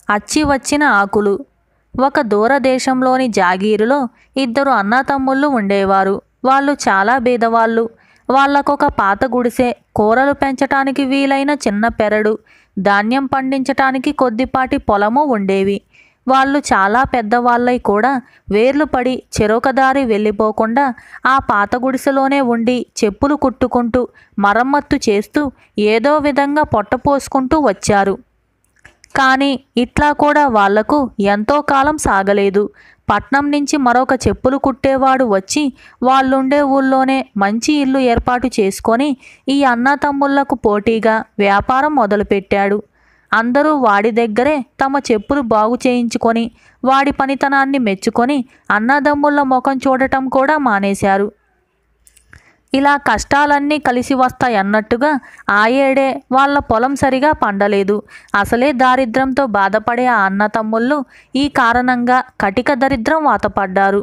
అచ్చి వచ్చిన ఆకులు. ఒక దూరదేశంలోని జాగీరులో ఇద్దరు అన్నతమ్ముళ్ళు ఉండేవారు. వాళ్ళు చాలా బీదవాళ్ళు. వాళ్ళకొక పాత గుడిసె, కూరలు పెంచటానికి వీలైన చిన్న పెరడు, ధాన్యం పండించటానికి కొద్దిపాటి పొలము ఉండేవి. వాళ్ళు చాలా పెద్దవాళ్ళై కూడా వేర్లు పడి చెరొక దారి వెళ్ళిపోకుండా ఆ పాత గుడిసెలోనే ఉండి చెప్పులు కుట్టుకుంటూ మరమ్మత్తు చేస్తూ ఏదో విధంగా పొట్టపోసుకుంటూ వచ్చారు. కానీ ఇట్లా కూడా వాళ్లకు ఎంతో కాలం సాగలేదు. పట్నం నుంచి మరొక చెప్పులు కుట్టేవాడు వచ్చి వాళ్ళుండే ఊళ్ళోనే మంచి ఇల్లు ఏర్పాటు చేసుకొని ఈ అన్నతమ్ముళ్లకు పోటీగా వ్యాపారం మొదలుపెట్టాడు. అందరూ వాడి దగ్గరే తమ చెప్పులు బాగు చేయించుకొని వాడి పనితనాన్ని మెచ్చుకొని అన్నదమ్ముళ్ళ ముఖం చూడటం కూడా మానేశారు. ఇలా కష్టాలన్నీ కలిసి వస్తాయన్నట్టుగా ఆ ఏడే వాళ్ళ పొలం సరిగా పండలేదు. అసలే దారిద్ర్యంతో బాధపడే ఆ అన్నతమ్ముళ్ళు ఈ కారణంగా కటిక దరిద్రం వాతపడ్డారు.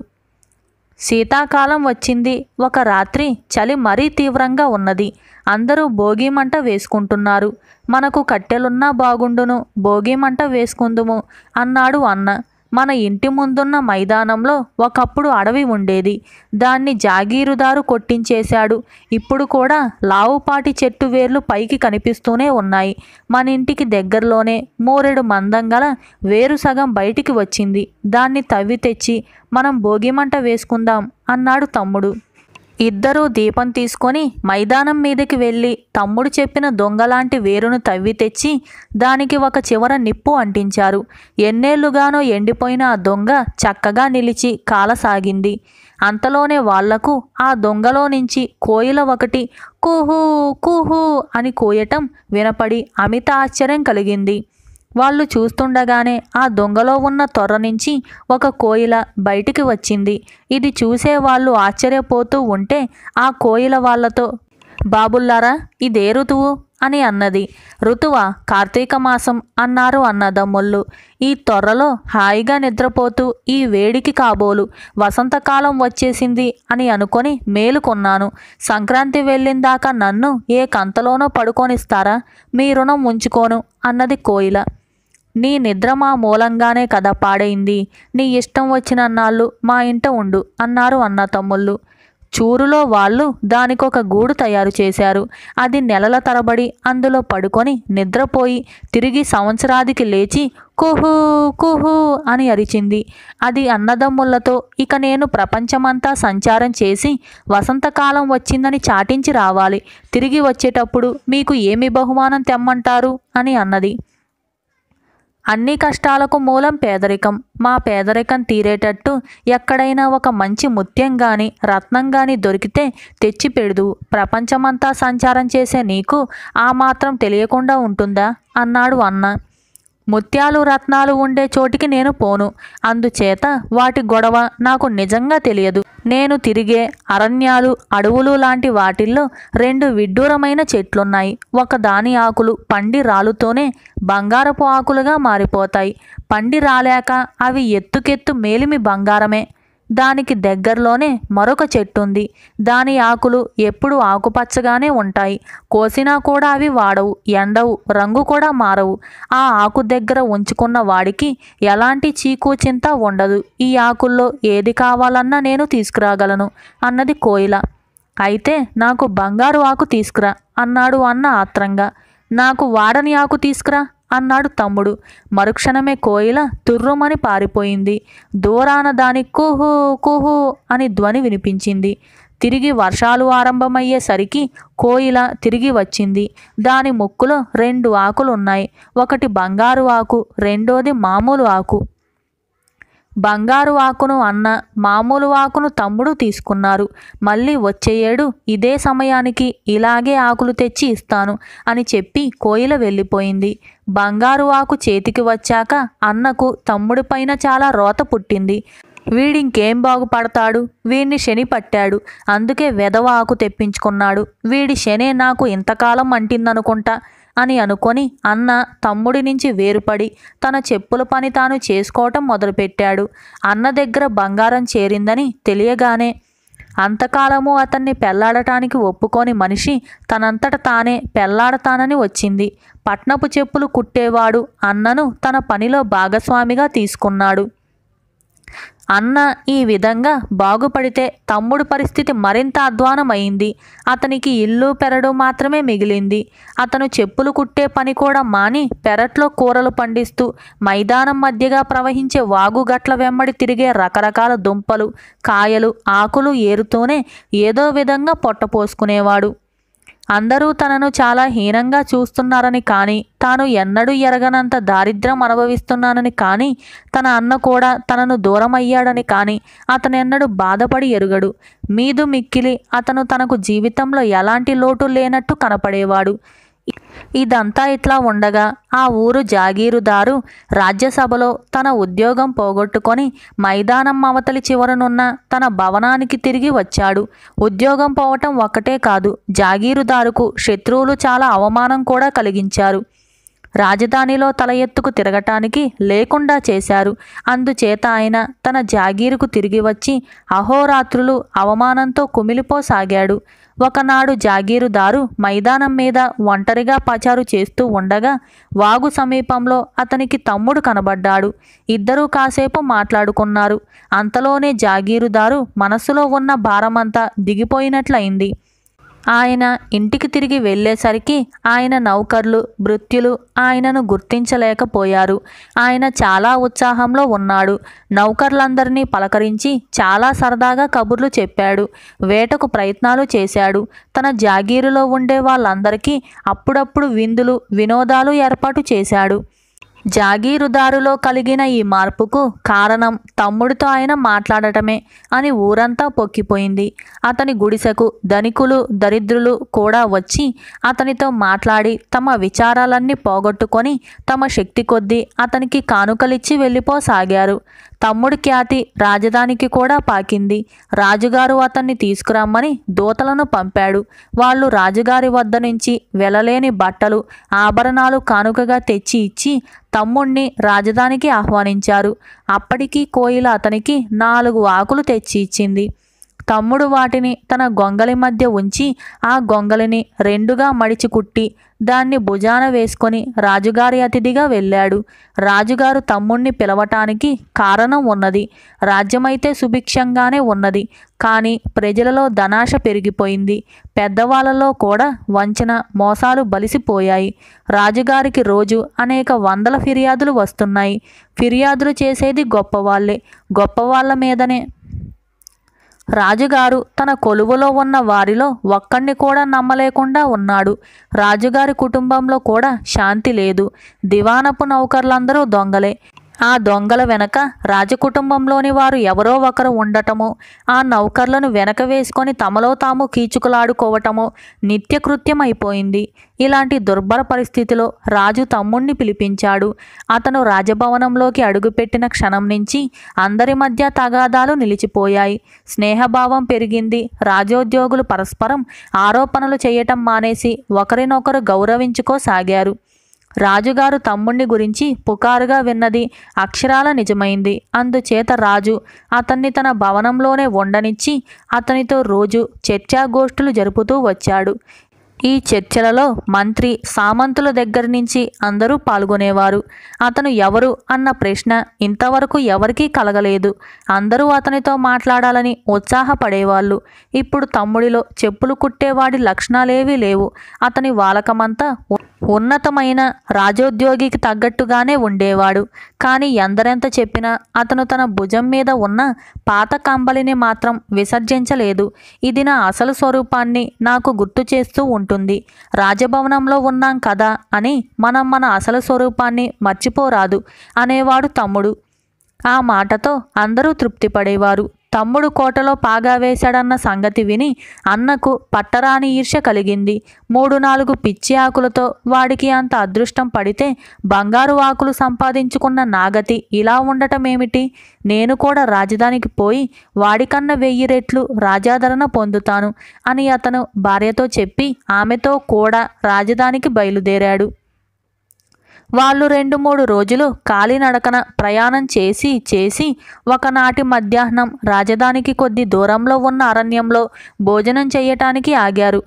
శీతాకాలం వచ్చింది. ఒక రాత్రి చలి మరీ తీవ్రంగా ఉన్నది. అందరూ భోగిమంట వేసుకుంటున్నారు. మనకు కట్టెలున్నా బాగుండును, భోగిమంట వేసుకుందుము అన్నాడు అన్న. మన ఇంటి ముందున్న మైదానంలో ఒకప్పుడు అడవి ఉండేది. దాన్ని జాగీరుదారు కొట్టించేశాడు. ఇప్పుడు కూడా లావుపాటి చెట్టు వేర్లు పైకి కనిపిస్తూనే ఉన్నాయి. మన ఇంటికి దగ్గరలోనే మూరెడు మందంగల వేరు సగం బయటికి వచ్చింది. దాన్ని తవ్వి తెచ్చి మనం భోగిమంట వేసుకుందాం అన్నాడు తమ్ముడు. ఇద్దరూ దీపం తీసుకొని మైదానం మీదకి వెళ్ళి తమ్ముడు చెప్పిన దొంగలాంటి వేరును తవ్వి తెచ్చి దానికి ఒక చివర నిప్పు అంటించారు. ఎన్నేళ్లుగానో ఎండిపోయిన ఆ దొంగ చక్కగా నిలిచి కాలసాగింది. అంతలోనే వాళ్లకు ఆ దొంగలో నుంచి కోయిల ఒకటి కుహూ కుహూ అని కోయటం వినపడి అమిత ఆశ్చర్యం కలిగింది. వాళ్ళు చూస్తుండగానే ఆ దొంగలో ఉన్న తొర్ర నుంచి ఒక కోయిల బయటికి వచ్చింది. ఇది చూసే వాళ్ళు ఆశ్చర్యపోతూ ఉంటే ఆ కోయిల వాళ్లతో, బాబుల్లారా, ఇదే ఋతువు అని అన్నది. ఋతువా? కార్తీక మాసం అన్నారు అన్నదమ్ముళ్ళు. ఈ తొర్రలో హాయిగా నిద్రపోతూ ఈ వేడికి కాబోలు వసంతకాలం వచ్చేసింది అని అనుకొని మేలుకొన్నాను. సంక్రాంతి వెళ్ళిందాకా నన్ను ఏ కంతలోనో పడుకోనిస్తారా? మీ రుణం ఉంచుకోను అన్నది కోయిల. నీ నిద్ర మా మూలంగానే కదా పాడైంది. నీ ఇష్టం వచ్చినన్నాళ్ళు మా ఇంట ఉండు అన్నారు అన్న తమ్ముళ్ళు. చూరులో వాళ్ళు దానికొక గూడు తయారు చేశారు. అది నెలల తరబడి అందులో పడుకొని నిద్రపోయి తిరిగి సంవత్సరాదికి లేచి కుహూ కుహూ అని అరిచింది. అది అన్నదమ్ముళ్లతో, ఇక నేను ప్రపంచమంతా సంచారం చేసి వసంతకాలం వచ్చిందని చాటించి రావాలి. తిరిగి వచ్చేటప్పుడు మీకు ఏమి బహుమానం తెమ్మంటారు అని అన్నది. అన్ని కష్టాలకు మూలం పేదరికం. మా పేదరికం తీరేటట్టు ఎక్కడైనా ఒక మంచి ముత్యం గాని రత్నం గాని దొరికితే తెచ్చి పెడుదు. ప్రపంచమంతా సంచారం చేసే నీకు ఆ మాత్రం తెలియకుండా ఉంటుందా అన్నాడు అన్న. ముత్యాలు రత్నాలు ఉండే చోటికి నేను పోను. అందుచేత వాటి గొడవ నాకు నిజంగా తెలియదు. నేను తిరిగే అరణ్యాలు, అడవులు లాంటి వాటిల్లో 2 విడ్డూరమైన చెట్లున్నాయి. ఒకదాని ఆకులు పండి రాలుతోనే బంగారపు ఆకులుగా మారిపోతాయి. పండి రాలేక అవి ఎత్తుకెత్తు మేలిమి బంగారమే. దానికి దగ్గరలోనే మరొక చెట్టుంది. దాని ఆకులు ఎప్పుడు ఆకుపచ్చగానే ఉంటాయి. కోసినా కూడా అవి వాడవు, ఎండవు, రంగు కూడా మారవు. ఆ ఆకు దగ్గర ఉంచుకున్న వాడికి ఎలాంటి చీకు చింత ఉండదు. ఈ ఆకుల్లో ఏది కావాలన్నా నేను తీసుకురాగలను అన్నది కోయిల. అయితే నాకు బంగారు ఆకు తీసుకురా అన్నాడు అన్న ఆత్రంగా. నాకు వాడని ఆకు తీసుకురా అన్నాడు తమ్ముడు. మరుక్షణమే కోయిల తుర్రుమని పారిపోయింది. దూరాన దాని కుహూ కుహూ అని ధ్వని వినిపించింది. తిరిగి వర్షాలు ఆరంభమయ్యేసరికి కోయిల తిరిగి వచ్చింది. దాని ముక్కులో 2 ఆకులున్నాయి. ఒకటి బంగారు ఆకు, రెండోది మామూలు ఆకు. బంగారు ఆకును అన్న, మామూలు ఆకును తమ్ముడు తీసుకున్నారు. మళ్ళీ వచ్చే ఏడు ఇదే సమయానికి ఇలాగే ఆకులు తెచ్చి ఇస్తాను అని చెప్పి కోయిల వెళ్ళిపోయింది. బంగారు ఆకు చేతికి వచ్చాక అన్నకు తమ్ముడి పైన చాలా రోత పుట్టింది. వీడింకేం బాగుపడతాడు, వీడిని శని పట్టాడు, అందుకే వెధవ ఆకు తెప్పించుకున్నాడు, వీడి శనే నాకు ఇంతకాలం అంటిందనుకుంటా అని అనుకొని అన్న తమ్ముడి నుంచి వేరుపడి తన చెప్పుల పని తాను చేసుకోవటం మొదలుపెట్టాడు. అన్న దగ్గర బంగారం చేరిందని తెలియగానే అంతకాలము అతన్ని పెళ్లాడటానికి ఒప్పుకోని మనిషి తనంతట తానే పెళ్లాడతానని వచ్చింది. పట్నపు చెప్పులు కుట్టేవాడు అన్నను తన పనిలో భాగస్వామిగా తీసుకున్నాడు. అన్న ఈ విధంగా బాగుపడితే తమ్ముడు పరిస్థితి మరింత అధ్వానమైంది. అతనికి ఇల్లు పెరడు మాత్రమే మిగిలింది. అతను చెప్పులు కుట్టే పని కూడా మాని పెరట్లో కూరలు పండిస్తూ మైదానం మధ్యగా ప్రవహించే వాగుగట్ల వెంబడి తిరిగే రకరకాల దుంపలు, కాయలు, ఆకులు ఏరుతూనే ఏదో విధంగా పొట్టపోసుకునేవాడు. అందరూ తనను చాలా హీనంగా చూస్తున్నారని కానీ, తాను ఎన్నడూ ఎరగనంత దారిద్ర్యం అనుభవిస్తున్నానని కానీ, తన అన్న కూడా తనను దూరమయ్యాడని కానీ అతనెన్నడూ బాధపడి ఎరుగడు. మీదు మిక్కిలి అతను తనకు జీవితంలో ఎలాంటి లోటు లేనట్టు కనపడేవాడు. ఇదంతా ఇట్లా ఉండగా ఆ ఊరు జాగీరుదారు రాజ్యసభలో తన ఉద్యోగం పోగొట్టుకొని మైదానం అవతలి చివరనున్న తన భవనానికి తిరిగి వచ్చాడు. ఉద్యోగం పోవటం ఒక్కటే కాదు, జాగీరుదారుకు శత్రువులు చాలా అవమానం కూడా కలిగించారు. రాజధానిలో తల ఎత్తుకు తిరగటానికి లేకుండా చేశారు. అందుచేత ఆయన తన జాగీరుకు తిరిగి వచ్చి అహోరాత్రులు అవమానంతో కుమిలిపోసాగాడు. ఒకనాడు జాగీరుదారు మైదానం మీద ఒంటరిగా పచారు చేస్తూ ఉండగా వాగు సమీపంలో అతనికి తమ్ముడు కనబడ్డాడు. ఇద్దరూ కాసేపు మాట్లాడుకున్నారు. అంతలోనే జాగీరుదారు మనస్సులో ఉన్న భారమంతా దిగిపోయినట్లయింది. ఆయన ఇంటికి తిరిగి వెళ్ళేసరికి ఆయన నౌకర్లు, భృత్యులు ఆయనను గుర్తించలేకపోయారు. ఆయన చాలా ఉత్సాహంలో ఉన్నాడు. నౌకర్లందరినీ పలకరించి చాలా సరదాగా కబుర్లు చెప్పాడు. వేటకు ప్రయత్నాలు చేశాడు. తన జాగీరులో ఉండే వాళ్ళందరికీ అప్పుడప్పుడు విందులు, వినోదాలు ఏర్పాటు చేశాడు. జాగీరుదారులో కలిగిన ఈ మార్పుకు కారణం తమ్ముడితో ఆయన మాట్లాడటమే అని ఊరంతా పొక్కిపోయింది. అతని గుడిసెకు ధనికులు, దరిద్రులు కూడా వచ్చి అతనితో మాట్లాడి తమ విచారాలన్నీ పోగొట్టుకొని తమ శక్తి కొద్దీ అతనికి కానుకలిచ్చి వెళ్ళిపోసాగారు. తమ్ముడి ఖ్యాతి రాజధానికి కూడా పాకింది. రాజుగారు అతన్ని తీసుకురమ్మని దూతలను పంపాడు. వాళ్ళు రాజుగారి వద్ద నుంచి వెలలేని బట్టలు, ఆభరణాలు కానుకగా తెచ్చి ఇచ్చి తమ్ముణ్ణి రాజధానికి ఆహ్వానించారు. అప్పటికీ కోయిల అతనికి 4 ఆకులు తెచ్చి ఇచ్చింది. తమ్ముడు వాటిని తన గొంగలి మధ్య ఉంచి ఆ గొంగలిని 2గా మడిచి కుట్టి దాన్ని భుజాన వేసుకొని రాజుగారి అతిథిగా వెళ్ళాడు. రాజుగారు తమ్ముణ్ణి పిలవటానికి కారణం ఉన్నది. రాజ్యమైతే సుభిక్షంగానే ఉన్నది. కానీ ప్రజలలో ధనాశ పెరిగిపోయింది. పెద్దవాళ్ళలో కూడా వంచన, మోసాలు బలిసిపోయాయి. రాజుగారికి రోజు అనేక వందల ఫిర్యాదులు వస్తున్నాయి. ఫిర్యాదులు చేసేది గొప్పవాళ్లే. గొప్పవాళ్ల మీదనే. రాజుగారు తన కొలువులో ఉన్న వారిలో ఒక్కడిని కూడా నమ్మలేకుండా ఉన్నాడు. రాజుగారి కుటుంబంలో కూడా శాంతి లేదు. దివానపు నౌకర్లందరూ దొంగలే. ఆ దొంగల వెనక రాజకుటుంబంలోని వారు ఎవరో ఒకరు ఉండటము, ఆ నౌకర్లను వెనక వేసుకొని తమలో తాము కీచుకులాడుకోవటము నిత్యకృత్యం అయిపోయింది. ఇలాంటి దుర్భర పరిస్థితిలో రాజు తమ్ముణ్ణి పిలిపించాడు. అతను రాజభవనంలోకి అడుగుపెట్టిన క్షణం నుంచి అందరి మధ్య తగాదాలు నిలిచిపోయాయి. స్నేహభావం పెరిగింది. రాజోద్యోగులు పరస్పరం ఆరోపణలు చేయటం మానేసి ఒకరినొకరు గౌరవించుకోసాగారు. రాజుగారు తమ్ముణ్ణి గురించి పుకారుగా విన్నది అక్షరాల నిజమైంది. అందుచేత రాజు అతన్ని తన భవనంలోనే ఉండనిచ్చి అతనితో రోజు చర్చాగోష్ఠులు జరుపుతూ వచ్చాడు. ఈ చర్చలలో మంత్రి, సామంతుల దగ్గర నుంచి అందరూ పాల్గొనేవారు. అతను ఎవరు అన్న ప్రశ్న ఇంతవరకు ఎవరికీ కలగలేదు. అందరూ అతనితో మాట్లాడాలని ఉత్సాహపడేవాళ్ళు. ఇప్పుడు తమ్ముడిలో చెప్పులు కుట్టేవాడి లక్షణాలేవీ లేవు. అతని వాలకమంతా ఉన్నతమైన రాజోద్యోగికి తగ్గట్టుగానే ఉండేవాడు. కానీ ఎందరెంత చెప్పినా అతను తన భుజం మీద ఉన్న పాత కంబలిని మాత్రం విసర్జించలేదు. ఇది నా అసలు స్వరూపాన్ని నాకు గుర్తు చేస్తూ ఉంటుంది. రాజభవనంలో ఉన్నాం కదా అని మనం మన అసలు స్వరూపాన్ని మర్చిపోరాదు అనేవాడు తమ్ముడు. ఆ మాటతో అందరూ తృప్తిపడేవారు. తమ్ముడు కోటలో పాగా వేశాడన్న సంగతి విని అన్నకు పట్టరాని ఈర్ష్య కలిగింది. 3-4 పిచ్చి ఆకులతో వాడికి అంత అదృష్టం పడితే బంగారు ఆకులు సంపాదించుకున్న నాగతి ఇలా ఉండటమేమిటి? నేను కూడా రాజధానికి పోయి వాడికన్నా 1000 రెట్లు రాజాదరణ పొందుతాను అని అతను భార్యతో చెప్పి ఆమెతో కూడా రాజధానికి బయలుదేరాడు. వాళ్ళు 2-3 రోజులు కాలినడకన ప్రయాణం చేసి ఒకనాటి మధ్యాహ్నం రాజధానికి కొద్ది దూరంలో ఉన్న అరణ్యంలో భోజనం చెయ్యటానికి ఆగారు.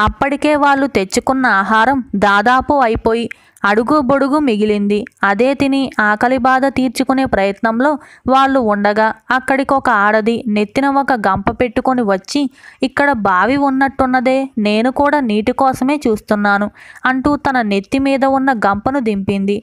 అప్పటికే వాళ్ళు తెచ్చుకున్న ఆహారం దాదాపు అయిపోయి అడుగు బొడుగు మిగిలింది. అదే తిని ఆకలి బాధ తీర్చుకునే ప్రయత్నంలో వాళ్ళు ఉండగా అక్కడికొక ఆడది నెత్తిన ఒక గంప పెట్టుకొని వచ్చి, ఇక్కడ బావి ఉన్నట్టున్నదే, నేను కూడా నీటి కోసమే చూస్తున్నాను అంటూ తన నెత్తి మీద ఉన్న గంపను దింపింది.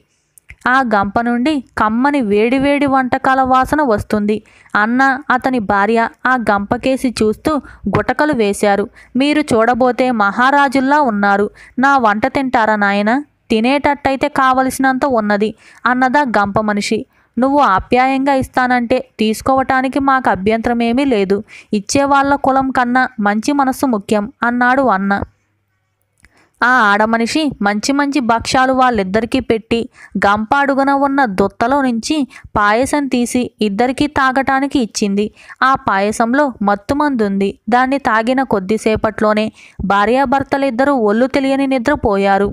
ఆ గంప నుండి కమ్మని వేడివేడి వంటకాల వాసన వస్తుంది. అన్న, అతని భార్య ఆ గంపకేసి చూస్తూ గుటకలు వేశారు. మీరు చూడబోతే మహారాజుల్లా ఉన్నారు. నా వంట తింటారా నాయనా? తినేటట్టయితే కావలసినంత ఉన్నది అన్నదా గంప మనిషి. నువ్వు ఆప్యాయంగా ఇస్తానంటే తీసుకోవటానికి మాకు అభ్యంతరమేమీ లేదు. ఇచ్చేవాళ్ల కులం కన్నా మంచి మనస్సు ముఖ్యం అన్నాడు అన్న. ఆ ఆడమనిషి మంచి మంచి భక్ష్యాలు వాళ్ళిద్దరికీ పెట్టి గంప అడుగున ఉన్న దుత్తలో నుంచి పాయసం తీసి ఇద్దరికీ తాగటానికి ఇచ్చింది. ఆ పాయసంలో మత్తుమందుంది. దాన్ని తాగిన కొద్దిసేపట్లోనే భార్యాభర్తలిద్దరూ ఒళ్ళు తెలియని నిద్రపోయారు.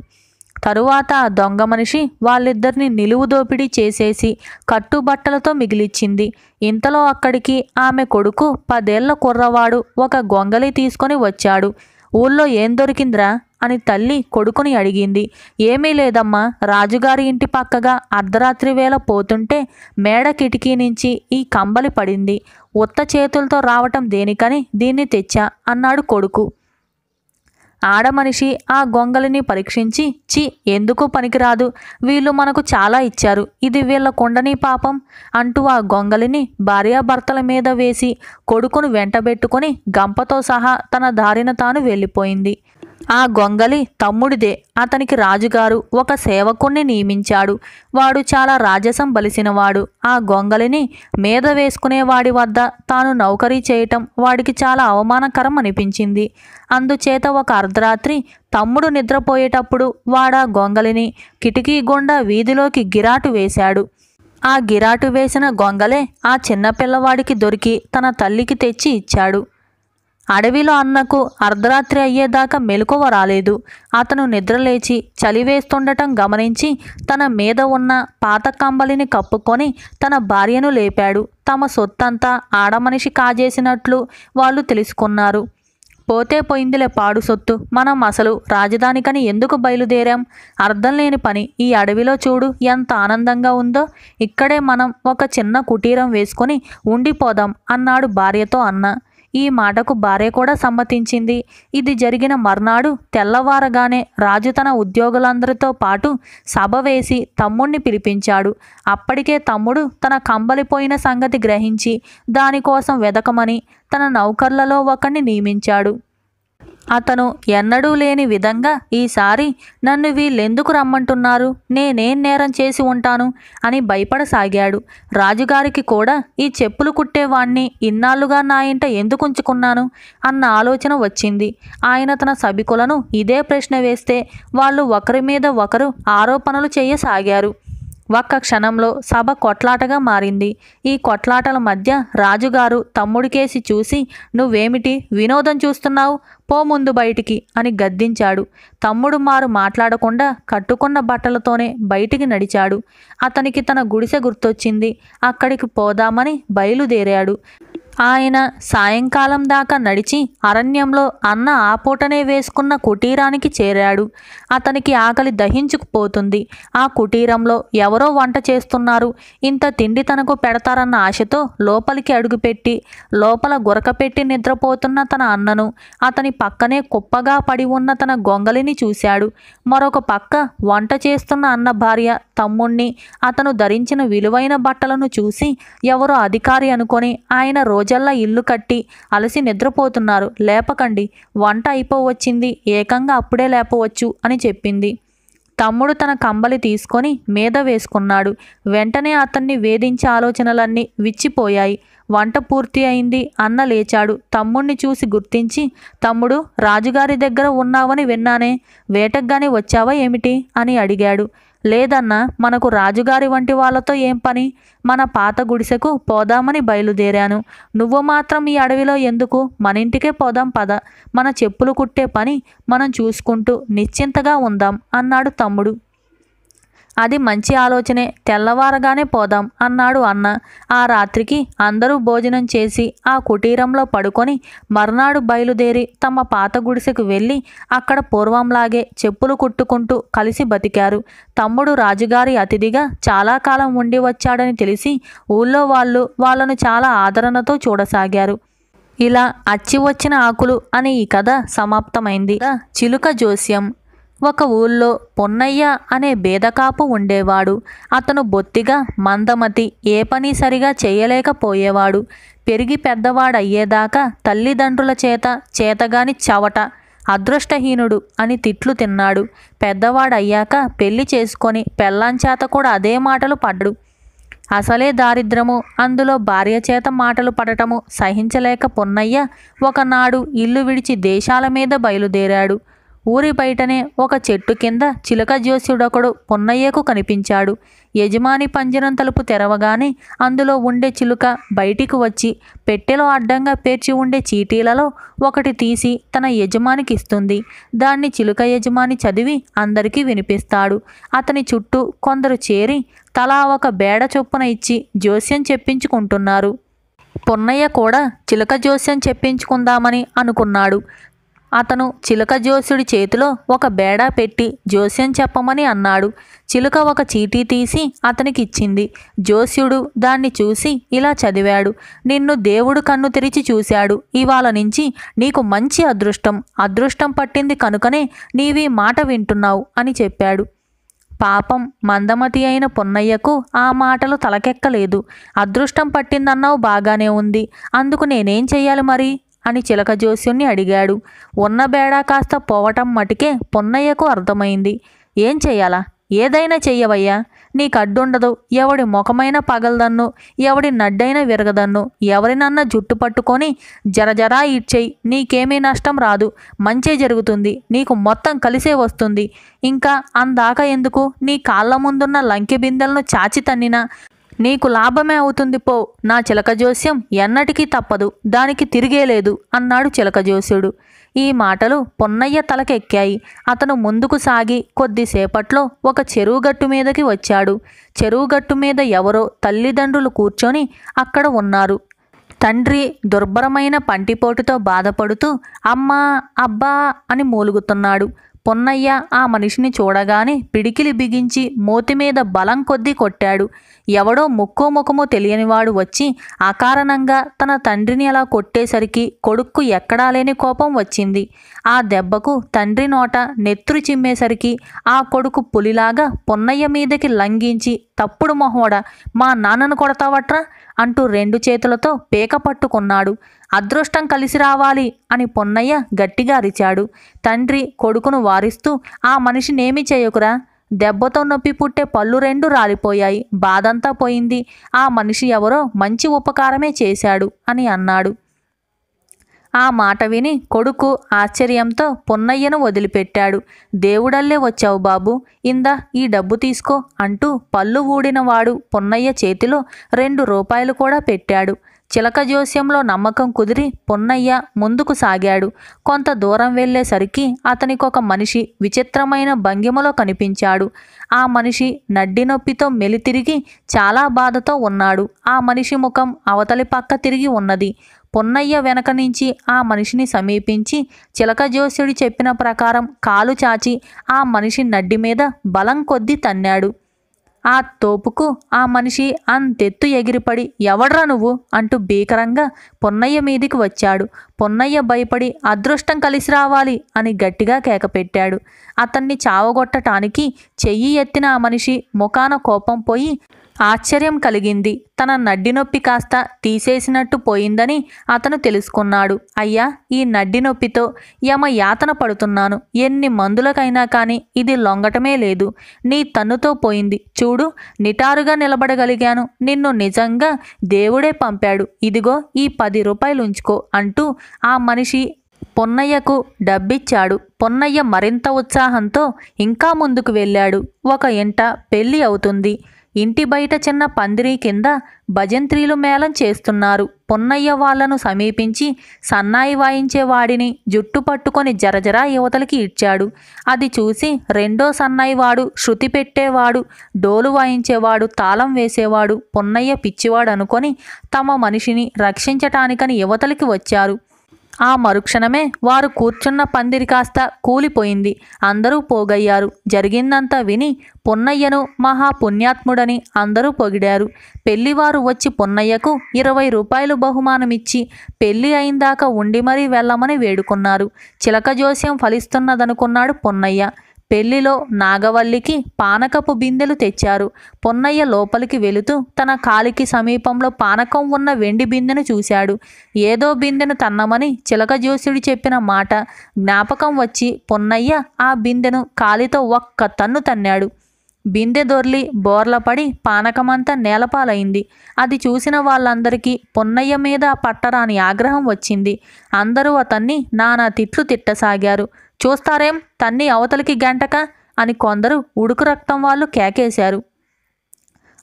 తరువాత ఆ దొంగ మనిషి వాళ్ళిద్దరిని నిలువు దోపిడీ చేసేసి కట్టుబట్టలతో మిగిలిచ్చింది. ఇంతలో అక్కడికి ఆమె కొడుకు 10 ఏళ్ల కుర్రవాడు ఒక గొంగలి తీసుకొని వచ్చాడు. ఊళ్ళో ఏం దొరికిందిరా అని తల్లి కొడుకుని అడిగింది. ఏమీ లేదమ్మా, రాజుగారి ఇంటి పక్కగా అర్ధరాత్రి వేళ పోతుంటే మేడ కిటికీ నుంచి ఈ కంబలి పడింది. ఉత్త చేతులతో రావటం దేనికని దీన్ని తెచ్చా అన్నాడు కొడుకు. ఆడమనిషి ఆ గొంగలిని పరీక్షించి, చి, ఎందుకు పనికిరాదు, వీళ్ళు మనకు చాలా ఇచ్చారు, ఇది వీళ్ళ కుండని పాపం అంటూ ఆ గొంగలిని భార్యాభర్తల మీద వేసి కొడుకును వెంటబెట్టుకొని గంపతో సహా తన దారిన తాను వెళ్ళిపోయింది. ఆ గొంగలి తమ్ముడిదే. అతనికి రాజుగారు ఒక సేవకుణ్ణి నియమించాడు. వాడు చాలా రాజసం బలిసినవాడు. ఆ గొంగలిని మీద వేసుకునేవాడి వద్ద తాను నౌకరీ చేయటం వాడికి చాలా అవమానకరం అనిపించింది. అందుచేత ఒక అర్ధరాత్రి తమ్ముడు నిద్రపోయేటప్పుడు వాడా గొంగలిని కిటికీ గుండా వీధిలోకి గిరాటు వేశాడు. ఆ గిరాటు వేసిన గొంగలే ఆ చిన్నపిల్లవాడికి దొరికి తన తల్లికి తెచ్చి ఇచ్చాడు. అడవిలో అన్నకు అర్ధరాత్రి అయ్యేదాకా మెలకువ రాలేదు. అతను నిద్రలేచి చలివేస్తుండటం గమనించి తన మీద ఉన్న పాత కంబలిని కప్పుకొని తన భార్యను లేపాడు. తమ సొత్తంతా ఆడమనిషి కాజేసినట్లు వాళ్ళు తెలుసుకున్నారు. పోతే పోయిందిలే పాడు సొత్తు, మనం అసలు రాజధానికని ఎందుకు బయలుదేరాం? అర్థం లేని పని. ఈ అడవిలో చూడు ఎంత ఆనందంగా ఉందో. ఇక్కడే మనం ఒక చిన్న కుటీరం వేసుకొని ఉండిపోదాం అన్నాడు భార్యతో అన్న. ఈ మాటకు భార్య కూడా సమ్మతించింది. ఇది జరిగిన మర్నాడు తెల్లవారగానే రాజు తన ఉద్యోగులందరితో పాటు సభ వేసి తమ్ముణ్ణి పిలిపించాడు. అప్పటికే తమ్ముడు తన కంబలిపోయిన సంగతి గ్రహించి దానికోసం వెదకమని తన నౌకర్లలో ఒకణ్ణి నియమించాడు. అతను ఎన్నడూ లేని విధంగా ఈసారి నన్ను వీళ్ళెందుకు రమ్మంటున్నారు, నేనేం నేరం చేసి ఉంటాను అని భయపడసాగాడు. రాజుగారికి కూడా ఈ చెప్పులు కుట్టేవాణ్ణి ఇన్నాళ్లుగా నా ఇంట ఎందుకు ఉంచుకున్నాను అన్న ఆలోచన వచ్చింది. ఆయన తన సభికులను ఇదే ప్రశ్న వేస్తే వాళ్ళు ఒకరి మీద ఒకరు ఆరోపణలు చేయసాగారు. ఒక్క క్షణంలో సభ కొట్లాటగా మారింది. ఈ కొట్లాటల మధ్య రాజుగారు తమ్ముడికేసి చూసి, నువ్వేమిటి వినోదం చూస్తున్నావు, పో ముందు బయటికి అని గద్దించాడు. తమ్ముడు మారు మాట్లాడకుండా కట్టుకున్న బట్టలతోనే బయటికి నడిచాడు. అతనికి తన గుడిసె గుర్తొచ్చింది. అక్కడికి పోదామని బయలుదేరాడు. ఆయన సాయంకాలం దాకా నడిచి అరణ్యంలో అన్న ఆ పూటనే వేసుకున్న కుటీరానికి చేరాడు. అతనికి ఆకలి దహించుకుపోతుంది. ఆ కుటీరంలో ఎవరో వంట చేస్తున్నారు. ఇంత తిండి తనకు పెడతారన్న ఆశతో లోపలికి అడుగుపెట్టి లోపల గురకపెట్టి నిద్రపోతున్న తన అన్నను, అతని పక్కనే కుప్పగా పడి ఉన్న తన గొంగలిని చూశాడు. మరొక పక్క వంట చేస్తున్న అన్న భార్య తమ్ముణ్ణి, అతను ధరించిన విలువైన బట్టలను చూసి ఎవరో అధికారి అనుకొని ఆయన రోజల్లా ఇల్లు కట్టి అలసి నిద్రపోతున్నారు, లేపకండి, వంట అయిపోవచ్చింది, ఏకంగా అప్పుడే లేపవచ్చు అని చెప్పింది. తమ్ముడు తన కంబలి తీసుకొని మీద వేసుకున్నాడు. వెంటనే అతన్ని వేధించే ఆలోచనలన్నీ విచ్చిపోయాయి. వంట పూర్తి అయింది. అన్న లేచాడు. తమ్ముణ్ణి చూసి గుర్తించి, తమ్ముడు, రాజుగారి దగ్గర ఉన్నావని విన్నానే, వేటగ్గానే వచ్చావా ఏమిటి అని అడిగాడు. లేదన్నా, మనకు రాజుగారి వంటి వాళ్ళతో ఏం పని, మన పాత గుడిసెకు పోదామని బయలుదేరాను. నువ్వు మాత్రం ఈ అడవిలో ఎందుకు, మన ఇంటికే పోదాం పద, మన చెప్పులు కుట్టే పని మనం చూసుకుంటూ నిశ్చింతగా ఉందాం అన్నాడు తమ్ముడు. అది మంచి ఆలోచనే, తెల్లవారగానే పోదాం అన్నాడు అన్న. ఆ రాత్రికి అందరూ భోజనం చేసి ఆ కుటీరంలో పడుకొని మర్నాడు బయలుదేరి తమ పాత గుడిసెకు వెళ్ళి అక్కడ పూర్వంలాగే చెప్పులు కుట్టుకుంటూ కలిసి బతికారు. తమ్ముడు రాజుగారి అతిథిగా చాలా కాలం ఉండి వచ్చాడని తెలిసి ఊళ్ళో వాళ్ళు వాళ్ళను చాలా ఆదరణతో చూడసాగారు. ఇలా అచ్చి వచ్చిన ఆకులు అనే ఈ కథ సమాప్తమైంది. చిలుక జోస్యం. ఒక ఊళ్ళో పొన్నయ్య అనే బేదకాపు ఉండేవాడు. అతను బొత్తిగా మందమతి, ఏ పని సరిగా చేయలేకపోయేవాడు. పెరిగి పెద్దవాడయ్యేదాకా తల్లిదండ్రుల చేతగాని చవట, అదృష్టహీనుడు అని తిట్లు తిన్నాడు. పెద్దవాడయ్యాక పెళ్లి చేసుకొని పెళ్ళాంచేత కూడా అదే మాటలు పడ్డాడు. అసలే దారిద్రము, అందులో భార్య చేత మాటలు పడటము సహించలేక పొన్నయ్య ఒకనాడు ఇల్లు విడిచి దేశాల మీద బయలుదేరాడు. ఊరి బయటనే ఒక చెట్టు కింద చిలక జోస్యుడొకడు పొన్నయ్యకు కనిపించాడు. యజమాని పంజరం తలుపు తెరవగానే అందులో ఉండే చిలుక బయటికి వచ్చి పెట్టెలో అడ్డంగా పేర్చి ఉండే చీటీలలో ఒకటి తీసి తన యజమానికి ఇస్తుంది. దాన్ని చిలుక యజమాని చదివి అందరికీ వినిపిస్తాడు. అతని చుట్టూ కొందరు చేరి తలా ఒక బేడ చొప్పున ఇచ్చి జోస్యం చెప్పించుకుంటున్నారు. పొన్నయ్య కూడా చిలక జోస్యం చెప్పించుకుందామని అనుకున్నాడు. అతను చిలుక జోస్యుడి చేతిలో ఒక బేడా పెట్టి జోస్యం చెప్పమని అన్నాడు. చిలుక ఒక చీటీ తీసి అతనికి ఇచ్చింది. జోస్యుడు దాన్ని చూసి ఇలా చదివాడు. నిన్ను దేవుడు కన్ను తెరిచి చూశాడు. ఇవాళ నుంచి నీకు మంచి అదృష్టం పట్టింది కనుకనే నీవీ మాట వింటున్నావు అని చెప్పాడు. పాపం మందమతి అయిన పొన్నయ్యకు ఆ మాటలు తలకెక్కలేదు. అదృష్టం పట్టిందన్నావు, బాగానే ఉంది, అందుకు నేనేం చెయ్యాలి మరి అని చిలక జోస్యుణ్ణి అడిగాడు. ఉన్న బేడా కాస్త పోవటం మటుకే పొన్నయ్యకు అర్థమైంది. ఏం చెయ్యాలా? ఏదైనా చెయ్యవయ్యా, నీకడ్డుండదు. ఎవడి ముఖమైన పగలదన్ను, ఎవడి నడ్డైన విరగదన్ను, ఎవరినన్నా జుట్టు పట్టుకొని జరజరా ఇచ్చేయి, నీకేమీ నష్టం రాదు, మంచే జరుగుతుంది, నీకు మొత్తం కలిసే వస్తుంది. ఇంకా అందాక ఎందుకు, నీ కాళ్ళ ముందున్న లంకె బిందెలను చాచి తన్నినా నీకు లాభమే అవుతుంది పో. నా చిలక జోస్యం ఎన్నటికీ తప్పదు, దానికి తిరిగేలేదు అన్నాడు చిలక జోస్యుడు. ఈ మాటలు పొన్నయ్య తలకెక్కాయి. అతను ముందుకు సాగి కొద్దిసేపట్లో ఒక చెరువుగట్టు మీదకి వచ్చాడు. చెరువుగట్టు మీద ఎవరో తల్లిదండ్రులు కూర్చొని అక్కడ ఉన్నారు. తండ్రి దుర్భరమైన పంటిపోటుతో బాధపడుతూ అమ్మా అబ్బా అని మూలుగుతున్నాడు. పొన్నయ్య ఆ మనిషిని చూడగానే పిడికిలి బిగించి మోతిమీద బలం కొద్దీ కొట్టాడు. ఎవడో ముక్కో ముఖమో తెలియనివాడు వచ్చి అకారణంగా తన తండ్రిని అలా కొట్టేసరికి కొడుక్కు ఎక్కడా లేని కోపం వచ్చింది. ఆ దెబ్బకు తండ్రి నోట నెత్తురు చిమ్మేసరికి ఆ కొడుకు పులిలాగా పొన్నయ్య మీదకి లంఘించి, తప్పుడు మొహోడా, మా నాన్నను కొడతావట్రా అంటూ 2 చేతులతో పీక పట్టుకున్నాడు. అదృష్టం కలిసి రావాలి అని పొన్నయ్య గట్టిగా అరిచాడు. తండ్రి కొడుకును వారిస్తూ ఆ మనిషినేమీ చేయకురా, దెబ్బతో నొప్పి పుట్టే పళ్ళు 2 రాలిపోయాయి, బాధంతా పోయింది, ఆ మనిషి ఎవరో మంచి ఉపకారమే చేశాడు అని అన్నాడు. ఆ మాట విని కొడుకు ఆశ్చర్యంతో పొన్నయ్యను వదిలిపెట్టాడు. దేవుడల్లే వచ్చావు బాబు, ఇందా ఈ డబ్బు తీసుకో అంటూ పళ్ళు ఊడినవాడు పొన్నయ్య చేతిలో 2 రూపాయలు కూడా పెట్టాడు. చిలక జోస్యంలో నమ్మకం కుదిరి పొన్నయ్య ముందుకు సాగాడు. కొంత దూరం వెళ్ళేసరికి అతనికొక మనిషి విచిత్రమైన భంగిమలో కనిపించాడు. ఆ మనిషి నడ్డి నొప్పితో మెలితిరిగి చాలా బాధతో ఉన్నాడు. ఆ మనిషి ముఖం అవతలి పక్క తిరిగి ఉన్నది. పొన్నయ్య వెనక నుంచి ఆ మనిషిని సమీపించి చిలక జోస్యుడు చెప్పిన ప్రకారం కాలు చాచి ఆ మనిషి నడ్డి మీద బలం కొద్దీ తన్నాడు. ఆ తోపుకు ఆ మనిషి అంతెత్తు ఎగిరిపడి ఎవడ్రా నువ్వు అంటూ భీకరంగా పొన్నయ్య మీదికి వచ్చాడు. పొన్నయ్య భయపడి అదృష్టం కలిసి రావాలి అని గట్టిగా కేకపెట్టాడు. అతన్ని చావగొట్టటానికి చెయ్యి ఎత్తిన ఆ మనిషి ముఖాన కోపం పోయి ఆశ్చర్యం కలిగింది. తన నడ్డి నొప్పి కాస్త తీసేసినట్టు పోయిందని అతను తెలుసుకున్నాడు. అయ్యా, ఈ నడ్డి నొప్పితో యమ యాతన పడుతున్నాను, ఎన్ని మందులకైనా కానీ ఇది లొంగటమే లేదు, నీ తన్నుతో పోయింది చూడు, నిటారుగా నిలబడగలిగాను, నిన్ను నిజంగా దేవుడే పంపాడు, ఇదిగో ఈ 10 రూపాయలు ఉంచుకో అంటూ ఆ మనిషి పొన్నయ్యకు డబ్బిచ్చాడు. పొన్నయ్య మరింత ఉత్సాహంతో ఇంకా ముందుకు వెళ్ళాడు. ఒక ఇంట పెళ్లి అవుతుంది. ఇంటి బయట చిన్న పందిరి కింద భజంత్రీలు మేళం చేస్తున్నారు. పొన్నయ్య వాళ్లను సమీపించి సన్నాయి వాయించేవాడిని జుట్టు పట్టుకొని జరజరా యువతలకి ఇచ్చాడు. అది చూసి రెండో సన్నాయి వాడు, శృతి పెట్టేవాడు, డోలు వాయించేవాడు, తాళం వేసేవాడు పొన్నయ్య పిచ్చివాడు అనుకొని తమ మనిషిని రక్షించటానికని యువతలకి వచ్చారు. ఆ మరుక్షణమే వారు కూర్చున్న పందిరి కాస్త కూలిపోయింది. అందరూ పోగయ్యారు. జరిగిందంతా విని పొన్నయ్యను మహాపుణ్యాత్ముడని అందరూ పొగిడారు. పెళ్లివారు వచ్చి పొన్నయ్యకు 20 రూపాయలు బహుమానమిచ్చి పెళ్లి అయిందాకా ఉండి మరీ వెళ్ళమని వేడుకున్నారు. చిలక జోస్యం ఫలిస్తున్నదనుకున్నాడు పొన్నయ్య. పెళ్లిలో నాగవల్లికి పానకపు బిందెలు తెచ్చారు. పొన్నయ్య లోపలికి వెళుతూ తన కాలికి సమీపంలో పానకం ఉన్న వెండి బిందెను చూశాడు. ఏదో బిందెను తన్నమని చిలక జోస్యుడు చెప్పిన మాట జ్ఞాపకం వచ్చి పొన్నయ్య ఆ బిందెను కాలితో ఒక్క తన్ను తన్నాడు. బిందె దొర్లి బోర్లపడి పానకమంతా నేలపాలైంది. అది చూసిన వాళ్ళందరికీ పొన్నయ్య మీద పట్టరాని ఆగ్రహం వచ్చింది. అందరూ అతన్ని నానా తిట్లు తిట్టసాగారు. చూస్తారేం తన్ని అవతలికి గంటక అని కొందరు ఉడుకు రక్తం వాళ్ళు కేకేశారు.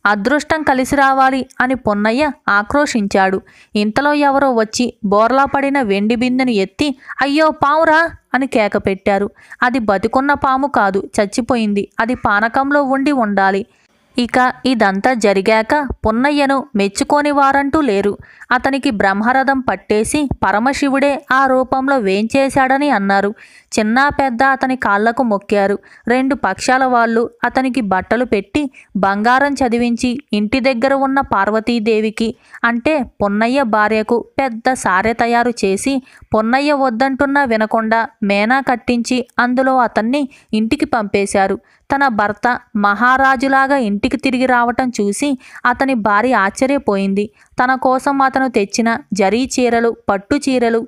అదృష్టం కలిసి రావాలి అని పొన్నయ్య ఆక్రోశించాడు. ఇంతలో ఎవరో వచ్చి బోర్లా పడిన వెండి బిందెను ఎత్తి అయ్యో పావురా అని కేక పెట్టారు. అది బతికున్న పాము కాదు, చచ్చిపోయింది. అది పానకంలో ఉండాలి. ఇక ఇదంతా జరిగాక పొన్నయ్యను మెచ్చుకోని వారంటూ లేరు. అతనికి బ్రహ్మరథం పట్టేసి పరమశివుడే ఆ రూపంలో వేంచేశాడని అన్నారు. చిన్న పెద్ద అతని కాళ్లకు మొక్కారు. 2 పక్షాల వాళ్ళు అతనికి బట్టలు పెట్టి బంగారం చదివించి ఇంటి దగ్గర ఉన్న పార్వతీదేవికి అంటే పొన్నయ్య భార్యకు పెద్ద సారె తయారు చేసి పొన్నయ్య వద్దంటున్నా వినకుండా మేనా కట్టించి అందులో అతన్ని ఇంటికి పంపేశారు. తన భర్త మహారాజులాగా ఇంటికి తిరిగి రావటం చూసి అతని భార్య ఆశ్చర్యపోయింది. తన కోసం అతను తెచ్చిన జరీ చీరలు, పట్టు చీరలు,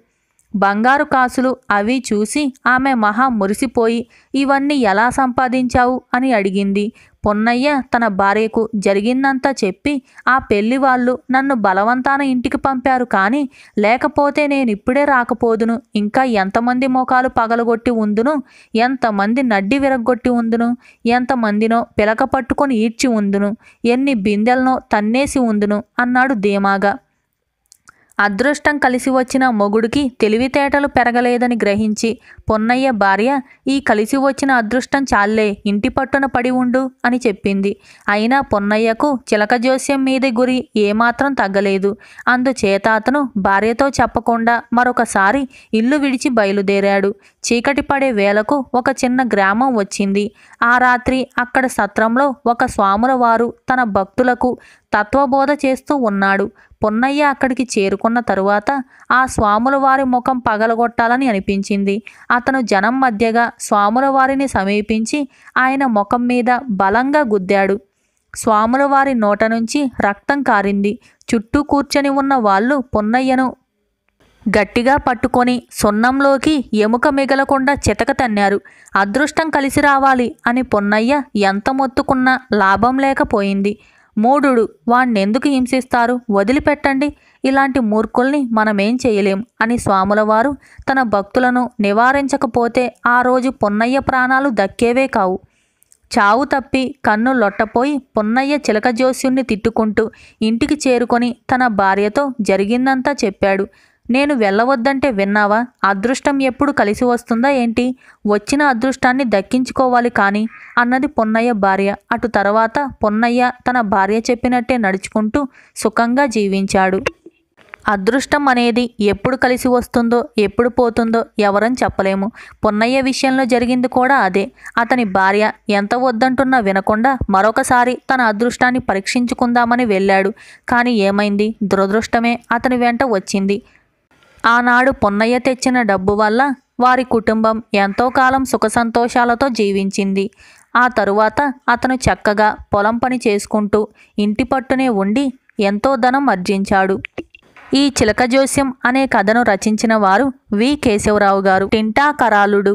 బంగారు కాసులు అవి చూసి ఆమె మహా మురిసిపోయి ఇవన్నీ ఎలా సంపాదించావు అని అడిగింది. పొన్నయ్య తన భార్యకు జరిగిందంతా చెప్పి ఆ పెళ్లి వాళ్ళు నన్ను బలవంతాన ఇంటికి పంపారు, కానీ లేకపోతే నేనిప్పుడే రాకపోదును. ఇంకా ఎంతమంది మోకాలు పగలగొట్టి ఉందును, ఎంతమంది నడ్డి విరగ్గొట్టి ఉందును, ఎంతమందినో పిలక పట్టుకొని ఈడ్చి ఉందును, ఎన్ని బిందెలనో తన్నేసి ఉందును అన్నాడు ధీమాగా. అదృష్టం కలిసి వచ్చిన మొగుడికి తెలివితేటలు పెరగలేదని గ్రహించి పొన్నయ్య భార్య ఈ కలిసి వచ్చిన అదృష్టం చాలే, ఇంటి పట్టున పడి ఉండు అని చెప్పింది. అయినా పొన్నయ్యకు చిలక జోస్యం మీద గురి ఏమాత్రం తగ్గలేదు. అందుచేత అతను భార్యతో చెప్పకుండా మరొకసారి ఇల్లు విడిచి బయలుదేరాడు. చీకటి పడే వేళకు ఒక చిన్న గ్రామం వచ్చింది. ఆ రాత్రి అక్కడ సత్రంలో ఒక స్వాముల వారు తన భక్తులకు తత్వబోధ చేస్తూ ఉన్నాడు. పొన్నయ్య అక్కడికి చేరుకున్న తరువాత ఆ స్వాముల వారి ముఖం పగలగొట్టాలని అనిపించింది. అతను జనం మధ్యగా స్వాముల వారిని సమీపించి ఆయన ముఖం మీద బలంగా గుద్దాడు. స్వాముల వారి నోట నుంచి రక్తం కారింది. చుట్టూ కూర్చొని ఉన్న వాళ్ళు పొన్నయ్యను గట్టిగా పట్టుకొని సున్నంలోకి ఎముక మిగలకుండా చితక తన్నారు. అదృష్టం కలిసి రావాలి అని పొన్నయ్య ఎంత మొత్తుకున్నా లాభం లేకపోయింది. మూఢుడు, వాణ్ణెందుకు హింసిస్తారు, వదిలిపెట్టండి, ఇలాంటి మూర్ఖుల్ని మనమేం చేయలేం అని స్వాముల వారు తన భక్తులను నివారించకపోతే ఆ రోజు పొన్నయ్య ప్రాణాలు దక్కేవే కావు. చావు తప్పి కన్ను లొట్టపోయి పొన్నయ్య చిలక జోస్యుణ్ణి తిట్టుకుంటూ ఇంటికి చేరుకొని తన భార్యతో జరిగిందంతా చెప్పాడు. నేను వెళ్ళవద్దంటే విన్నావా? అదృష్టం ఎప్పుడు కలిసి వస్తుందా ఏంటి? వచ్చిన అదృష్టాన్ని దక్కించుకోవాలి కానీ అన్నది పొన్నయ్య భార్య. అటు తర్వాత పొన్నయ్య తన భార్య చెప్పినట్టే నడుచుకుంటూ సుఖంగా జీవించాడు. అదృష్టం అనేది ఎప్పుడు కలిసి వస్తుందో ఎప్పుడు పోతుందో ఎవరని చెప్పలేము. పొన్నయ్య విషయంలో జరిగింది కూడా అదే. అతని భార్య ఎంత వద్దంటున్నా వినకుండా మరొకసారి తన అదృష్టాన్ని పరీక్షించుకుందామని వెళ్ళాడు. కానీ ఏమైంది? దురదృష్టమే అతని వెంట వచ్చింది. ఆనాడు పొన్నయ్య తెచ్చిన డబ్బు వల్ల వారి కుటుంబం ఎంతో కాలం సుఖ సంతోషాలతో జీవించింది. ఆ తరువాత అతను చక్కగా పొలం పని చేసుకుంటూ ఇంటి పట్టునే ఉండి ఎంతో ధనం ఆర్జించాడు. ఈ చిలక జోస్యం అనే కథను రచించిన వారు వి కేశవరావు గారు. టింటా కరాళుడు.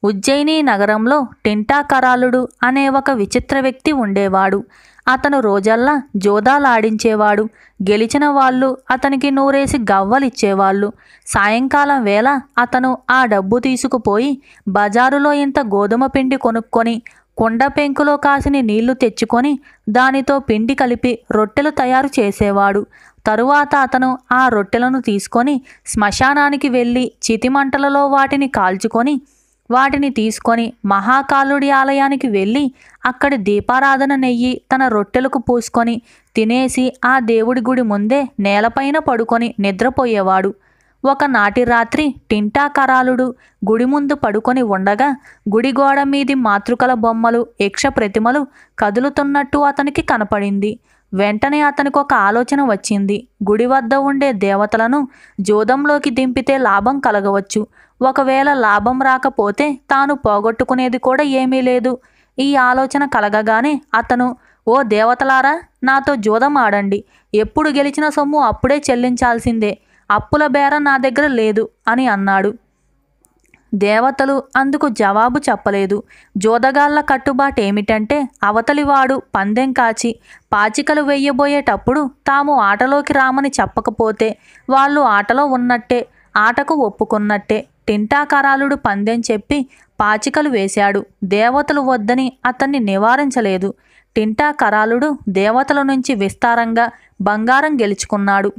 ఉజ్జయిని నగరంలో టింటా కరాళుడు అనే ఒక విచిత్ర వ్యక్తి ఉండేవాడు. అతను రోజల్లా జోదాలాడించేవాడు. గెలిచిన వాళ్ళు అతనికి నూరేసి గవ్వలిచ్చేవాళ్ళు. సాయంకాలం వేళ అతను ఆ డబ్బు తీసుకుపోయి బజారులో ఇంత గోధుమ పిండి కొనుక్కొని కుండ పెంకులో కాసిని నీళ్లు తెచ్చుకొని దానితో పిండి కలిపి రొట్టెలు తయారు చేసేవాడు. తరువాత అతను ఆ రొట్టెలను తీసుకొని శ్మశానానికి వెళ్ళి చితిమంటలలో వాటిని కాల్చుకొని వాటిని తీసుకొని మహాకాలుడి ఆలయానికి వెళ్ళి అక్కడి దీపారాధన నెయ్యి తన రొట్టెలకు పూసుకొని తినేసి ఆ దేవుడి గుడి ముందే నేలపైన పడుకొని నిద్రపోయేవాడు. ఒకనాటి రాత్రి టింటాకరాలుడు గుడి ముందు పడుకొని ఉండగా గుడి గోడ మీది మాతృకల బొమ్మలు, యక్ష ప్రతిమలు కదులుతున్నట్టు అతనికి కనపడింది. వెంటనే అతనికి ఒక ఆలోచన వచ్చింది. గుడి వద్ద ఉండే దేవతలను జోదంలోకి దింపితే లాభం కలగవచ్చు. ఒకవేళ లాభం రాకపోతే తాను పోగొట్టుకునేది కూడా ఏమీ లేదు. ఈ ఆలోచన కలగగానే అతను, ఓ దేవతలారా, నాతో జోదం ఆడండి. ఎప్పుడు గెలిచిన సొమ్ము అప్పుడే చెల్లించాల్సిందే. అప్పుల బేరం నా దగ్గర లేదు అని అన్నాడు. దేవతలు అందుకు జవాబు చెప్పలేదు. జోదగాళ్ల కట్టుబాటు ఏమిటంటే అవతలివాడు పందెం కాచి పాచికలు వెయ్యబోయేటప్పుడు తాము ఆటలోకి రామని చెప్పకపోతే వాళ్ళు ఆటలో ఉన్నట్టే, ఆటకు ఒప్పుకున్నట్టే. టింటాకరాలుడు పందెం చెప్పి పాచికలు వేశాడు. దేవతలు వద్దని అతన్ని నివారించలేదు. టింటాకరాలుడు దేవతల నుంచి విస్తారంగా బంగారం గెలుచుకున్నాడు.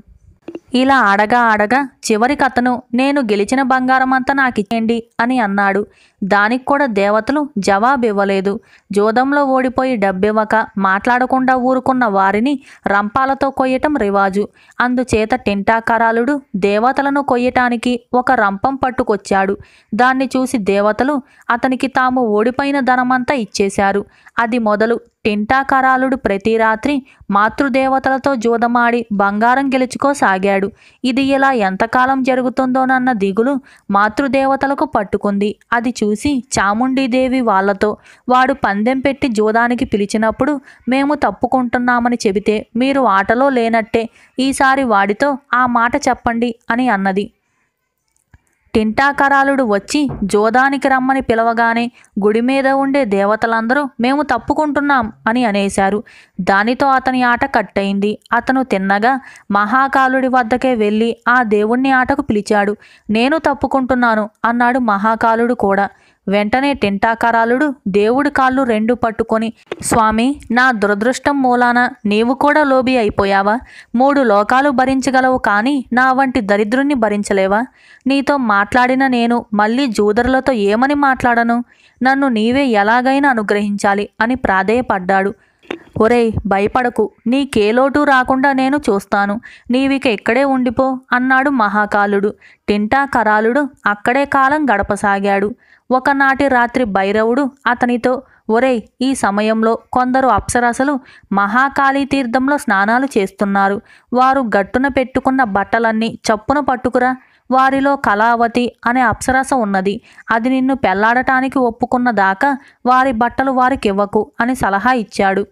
ఇలా ఆడగా ఆడగా చివరికి అతను, నేను గెలిచిన బంగారం అంతా నాకు ఇచ్చేయండి అని అన్నాడు. దానికి కూడా దేవతలు జవాబివ్వలేదు. జోదంలో ఓడిపోయి డబ్బివ్వక మాట్లాడకుండా ఊరుకున్న వారిని రంపాలతో కొయ్యటం రివాజు. అందుచేత టింటాకరాలుడు దేవతలను కొయ్యటానికి ఒక రంపం పట్టుకొచ్చాడు. దాన్ని చూసి దేవతలు అతనికి తాము ఓడిపోయిన ధనమంతా ఇచ్చేశారు. అది మొదలు టింటాకరాలుడు ప్రతి రాత్రి మాతృదేవతలతో జూదమాడి బంగారం గెలుచుకోసాగాడు. ఇది ఇలా ఎంతకాలం జరుగుతుందోనన్న దిగులు మాతృదేవతలకు పట్టుకుంది. అది చూసి చాముండీదేవి వాళ్లతో, వాడు పందెం పెట్టి జూదానికి పిలిచినప్పుడు మేము తప్పుకుంటున్నామని చెబితే మీరు ఆటలో లేనట్టే. ఈసారి వాడితో ఆ మాట చెప్పండి అని అన్నది. టింటాకరాలుడు వచ్చి జోదానికి రమ్మని పిలవగానే గుడి మీద ఉండే దేవతలందరూ మేము తప్పుకుంటున్నాం అని అనేశారు. దానితో అతని ఆట కట్టయింది. అతను తిన్నగా మహాకాలుడి వద్దకే వెళ్ళి ఆ దేవుణ్ణి ఆటకు పిలిచాడు. నేను తప్పుకుంటున్నాను అన్నాడు మహాకాలుడు కూడా. వెంటనే టింటాకరాలుడు దేవుడి కాళ్ళు రెండు పట్టుకొని, స్వామి, నా దురదృష్టం మూలాన నీవు కూడా లోబి అయిపోయావా? 3 లోకాలు భరించగలవు కానీ నా వంటి దరిద్రుణ్ణి భరించలేవా? నీతో మాట్లాడిన నేను మళ్ళీ జూదరులతో ఏమని మాట్లాడను? నన్ను నీవే ఎలాగైనా అనుగ్రహించాలి అని ప్రాధేయపడ్డాడు. ఒరేయ్, భయపడకు, నీకే లోటు రాకుండా నేను చూస్తాను. నీవిక ఇక్కడే ఉండిపో అన్నాడు మహాకాలుడు. టింటాకరాలుడు అక్కడే కాలం గడపసాగాడు. ఒకనాటి రాత్రి భైరవుడు అతనితో, ఒరేయ్, ఈ సమయంలో కొందరు అప్సరసలు మహాకాళీ తీర్థంలో స్నానాలు చేస్తున్నారు. వారు గట్టున పెట్టుకున్న బట్టలన్నీ చప్పున పట్టుకురా. వారిలో కళావతి అనే అప్సరస ఉన్నది. అది నిన్ను పెళ్లాడటానికి ఒప్పుకున్న దాకా వారి బట్టలు వారికివ్వకు అని సలహా ఇచ్చాడు.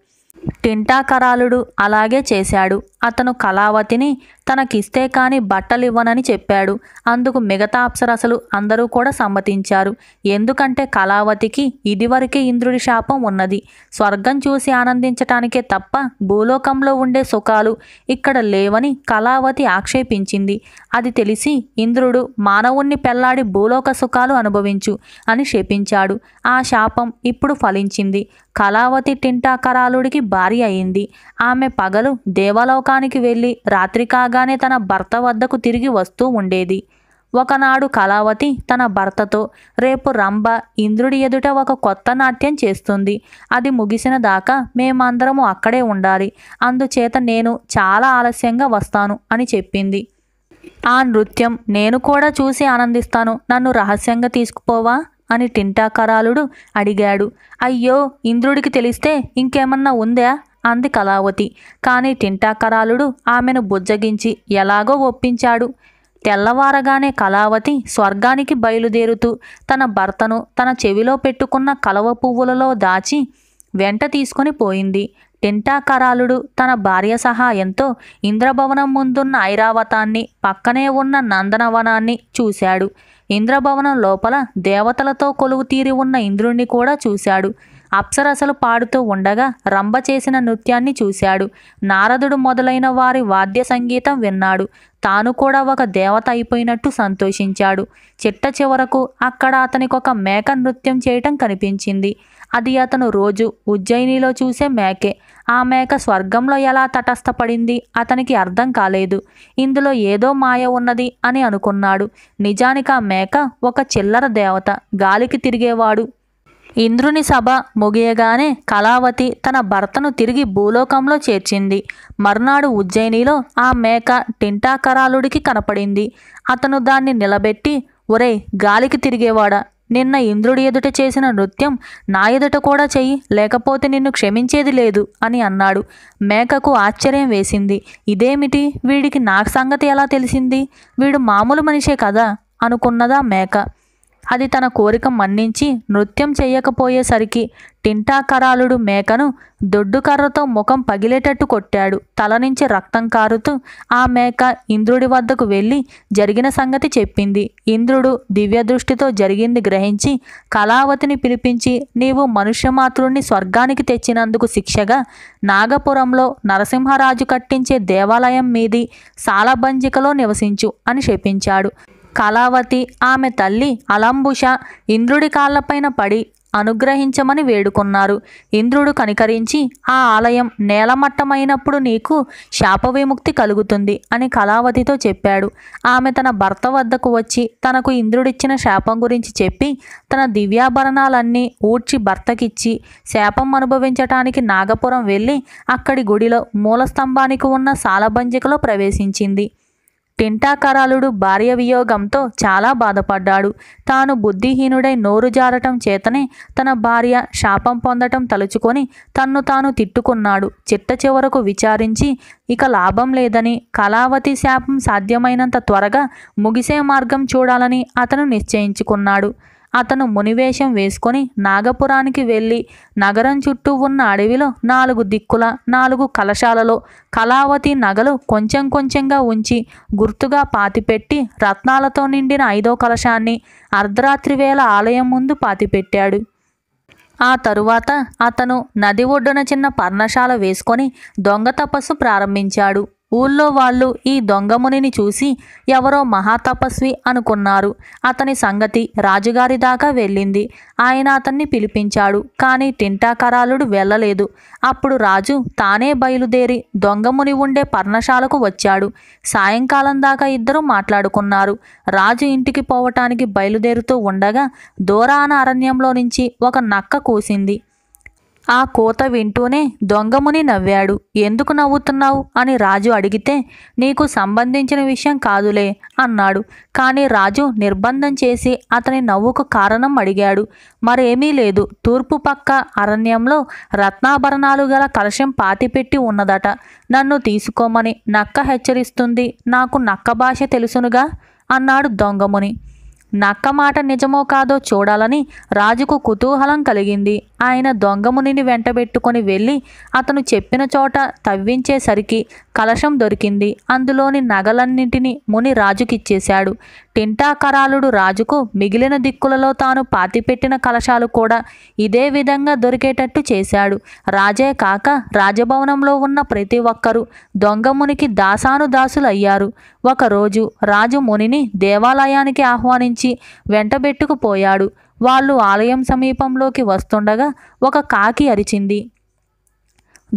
టింటాకరాలుడు అలాగే చేశాడు. అతను కళావతిని తనకిస్తే కాని బట్టలివ్వనని చెప్పాడు. అందుకు మిగతా అప్సరసలు అందరూ కూడా సమ్మతించారు. ఎందుకంటే కళావతికి ఇదివరకే ఇంద్రుడి శాపం ఉన్నది. స్వర్గం చూసి ఆనందించటానికే తప్ప భూలోకంలో ఉండే సుఖాలు ఇక్కడ లేవని కళావతి ఆక్షేపించింది. అది తెలిసి ఇంద్రుడు మానవుణ్ణి పెళ్లాడి భూలోక సుఖాలు అనుభవించు అని శపించాడు. ఆ శాపం ఇప్పుడు ఫలించింది. కళావతి టింటాకరాలుడికి భార్య అయింది. ఆమె పగలు దేవలోకానికి వెళ్ళి రాత్రి కాగానే తన భర్త వద్దకు తిరిగి వస్తూ ఉండేది. ఒకనాడు కళావతి తన భర్తతో, రేపు రంభ ఇంద్రుడి ఎదుట ఒక కొత్త నాట్యం చేస్తుంది. అది ముగిసిన దాకా మేమందరము అక్కడే ఉండాలి. అందుచేత నేను చాలా ఆలస్యంగా వస్తాను అని చెప్పింది. ఆ నృత్యం నేను కూడా చూసి ఆనందిస్తాను. నన్ను రహస్యంగా తీసుకుపోవా అని టింటాకరాలుడు అడిగాడు. అయ్యో, ఇంద్రుడికి తెలిస్తే ఇంకేమన్నా ఉందా అంది కళావతి. కానీ టింటాకరాలుడు ఆమెను బుజ్జగించి ఎలాగో ఒప్పించాడు. తెల్లవారగానే కళావతి స్వర్గానికి బయలుదేరుతూ తన భర్తను తన చెవిలో పెట్టుకున్న కలవ పువ్వులలో దాచి వెంట తీసుకొని పోయింది. టింటాకరాలుడు తన భార్య సహాయంతో ఇంద్రభవనం ముందున్న ఐరావతాన్ని, పక్కనే ఉన్న నందనవనాన్ని చూశాడు. ఇంద్రభవనం లోపల దేవతలతో కొలువు తీరి ఉన్న ఇంద్రుణ్ణి కూడా చూశాడు. అప్సరసలు పాడుతూ ఉండగా రంభ చేసిన నృత్యాన్ని చూశాడు. నారదుడు మొదలైన వారి వాద్య సంగీతం విన్నాడు. తాను కూడా ఒక దేవత అయిపోయినట్టు సంతోషించాడు. చిట్ట చివరకు అక్కడ అతనికొక మేక నృత్యం చేయటం కనిపించింది. అది అతను రోజు ఉజ్జయినిలో చూసే మేకే. ఆ మేక స్వర్గంలో ఎలా తటస్థపడింది అతనికి అర్థం కాలేదు. ఇందులో ఏదో మాయ ఉన్నది అని అనుకున్నాడు. నిజానికి ఆ మేక ఒక చిల్లర దేవత, గాలికి తిరిగేవాడు. ఇంద్రుని సభ ముగియగానే కళావతి తన భర్తను తిరిగి భూలోకంలో చేర్చింది. మర్నాడు ఉజ్జయినిలో ఆ మేక టింటాకరాలుడికి కనపడింది. అతను దాన్ని నిలబెట్టి, ఒరేయ్ గాలికి తిరిగేవాడా, నిన్న ఇంద్రుడి ఎదుట చేసిన నృత్యం నా ఎదుట కూడా చెయ్యి, లేకపోతే నిన్ను క్షమించేది లేదు అని అన్నాడు. మేకకు ఆశ్చర్యం వేసింది. ఇదేమిటి, వీడికి నా సంగతి ఎలా తెలిసింది, వీడు మామూలు మనిషే కదా అనుకున్నదా మేక. అది తన కోరిక మన్నించి నృత్యం చెయ్యకపోయేసరికి టింటాకరాలుడు మేకను దొడ్డుకర్రతో ముఖం పగిలేటట్టు కొట్టాడు. తల నుంచి రక్తం కారుతూ ఆ మేక ఇంద్రుడి వద్దకు వెళ్ళి జరిగిన సంగతి చెప్పింది. ఇంద్రుడు దివ్య దృష్టితో జరిగింది గ్రహించి కళావతిని పిలిపించి, నీవు మనుష్యమాతృణ్ణి స్వర్గానికి తెచ్చినందుకు శిక్షగా నాగపురంలో నరసింహరాజు కట్టించే దేవాలయం మీది సాలబంజికలో నివసించు అని శపించాడు. కళావతి, ఆమె తల్లి అలంబుష ఇంద్రుడి కాళ్లపైన పడి అనుగ్రహించమని వేడుకున్నారు. ఇంద్రుడు కనికరించి, ఆ ఆలయం నేలమట్టమైనప్పుడు నీకు శాప విముక్తి కలుగుతుంది అని కళావతితో చెప్పాడు. ఆమె తన భర్త వద్దకు వచ్చి తనకు ఇంద్రుడిచ్చిన శాపం గురించి చెప్పి తన దివ్యాభరణాలన్నీ ఊడ్చి భర్తకిచ్చి శాపం అనుభవించటానికి నాగపురం వెళ్ళి అక్కడి గుడిలో మూలస్తంభానికి ఉన్న సాలబంజికలో ప్రవేశించింది. టింటాకరాలుడు భార్య వియోగంతో చాలా బాధపడ్డాడు. తాను బుద్ధిహీనుడై నోరు జారటం చేతనే తన భార్య శాపం పొందటం తలుచుకొని తన్ను తాను తిట్టుకున్నాడు. చిట్ట చివరకు విచారించి ఇక లాభం లేదని కళావతి శాపం సాధ్యమైనంత త్వరగా ముగిసే మార్గం చూడాలని అతను నిశ్చయించుకున్నాడు. అతను మునివేషం వేసుకొని నాగపురానికి వెళ్ళి నగరం చుట్టూ ఉన్న అడవిలో 4 దిక్కుల 4 కలశాలలో కళావతి నగలు కొంచెం కొంచెంగా ఉంచి గుర్తుగా పాతిపెట్టి రత్నాలతో నిండిన 5వ కలశాన్ని అర్ధరాత్రి వేళ ఆలయం ముందు పాతిపెట్టాడు. ఆ తరువాత అతను నది ఒడ్డున చిన్న పర్ణశాల వేసుకొని దొంగ తపస్సు ప్రారంభించాడు. ఊళ్ళో వాళ్ళు ఈ దొంగమునిని చూసి ఎవరో మహాతపస్వి అనుకున్నారు. అతని సంగతి రాజుగారి దాకా వెళ్ళింది. ఆయన అతన్ని పిలిపించాడు. కానీ టింటాకరాలుడు వెళ్ళలేదు. అప్పుడు రాజు తానే బయలుదేరి దొంగముని ఉండే పర్ణశాలకు వచ్చాడు. సాయంకాలం దాకా ఇద్దరు మాట్లాడుకున్నారు. రాజు ఇంటికి పోవటానికి బయలుదేరుతూ ఉండగా దూరాన అరణ్యంలో నుంచి ఒక నక్క కూసింది. ఆ కూత వింటూనే దొంగముని నవ్వాడు. ఎందుకు నవ్వుతున్నావు అని రాజు అడిగితే, నీకు సంబంధించిన విషయం కాదులే అన్నాడు. కానీ రాజు నిర్బంధం చేసి అతని నవ్వుకు కారణం అడిగాడు. మరేమీ లేదు, తూర్పు పక్క అరణ్యంలో రత్నాభరణాలు గల కలశం పాతిపెట్టి ఉన్నదట. నన్ను తీసుకోమని నక్క హెచ్చరిస్తుంది. నాకు నక్క భాష తెలుసునుగా అన్నాడు దొంగముని. నక్క మాట నిజమో కాదో చూడాలని రాజుకు కుతూహలం కలిగింది. ఆయన దొంగమునిని వెంటబెట్టుకొని వెళ్ళి అతను చెప్పిన చోట తవ్వించేసరికి కలశం దొరికింది. అందులోని నగలన్నింటినీ ముని రాజుకిచ్చేశాడు. టింటాకరాలుడు రాజుకు మిగిలిన దిక్కులలో తాను పాతిపెట్టిన కలశాలు కూడా ఇదే విధంగా దొరికేటట్టు చేశాడు. రాజే కాక రాజభవనంలో ఉన్న ప్రతి ఒక్కరూ దొంగమునికి దాసానుదాసులయ్యారు. ఒకరోజు రాజు మునిని దేవాలయానికి ఆహ్వానించి వెంటబెట్టుకుపోయాడు. వాళ్ళు ఆలయం సమీపంలోకి వస్తుండగా ఒక కాకి అరిచింది.